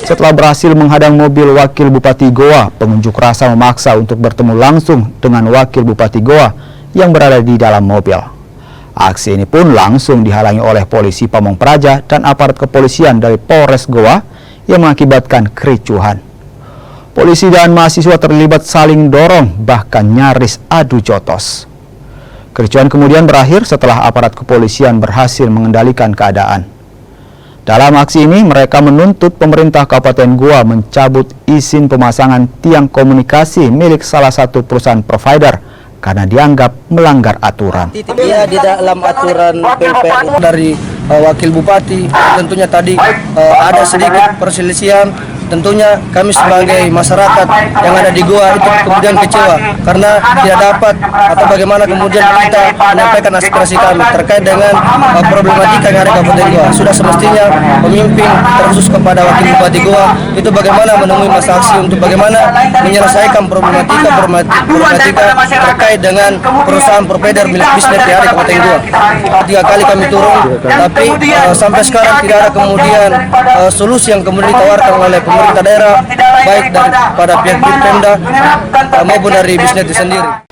Setelah berhasil menghadang mobil Wakil Bupati Goa, pengunjuk rasa memaksa untuk bertemu langsung dengan Wakil Bupati Goa yang berada di dalam mobil. Aksi ini pun langsung dihalangi oleh polisi Pamong Praja dan aparat kepolisian dari Polres Goa yang mengakibatkan kericuhan. Polisi dan mahasiswa terlibat saling dorong, bahkan nyaris adu jotos. Kericuhan kemudian berakhir setelah aparat kepolisian berhasil mengendalikan keadaan. Dalam aksi ini, mereka menuntut pemerintah Kabupaten Goa mencabut izin pemasangan tiang komunikasi milik salah satu perusahaan provider karena dianggap melanggar aturan. Iya, di dalam aturan PPU dari Wakil Bupati, tentunya tadi ada sedikit perselisihan. Tentunya kami sebagai masyarakat yang ada di Goa itu kemudian kecewa karena tidak dapat atau bagaimana kemudian kita menyampaikan aspirasi kami terkait dengan problematika yang ada di Kabupaten Goa. Sudah semestinya pemimpin terkhusus kepada Wakil Bupati Goa itu bagaimana menemui masa aksi untuk bagaimana menyelesaikan problematika terkait dengan perusahaan provider milik bisnet yang ada di Kabupaten Goa. 3 kali kami turun, tapi sampai sekarang tidak ada kemudian solusi yang kemudian ditawarkan oleh pemerintah daerah, baik daripada pihak Pemda maupun dari bisnis itu sendiri.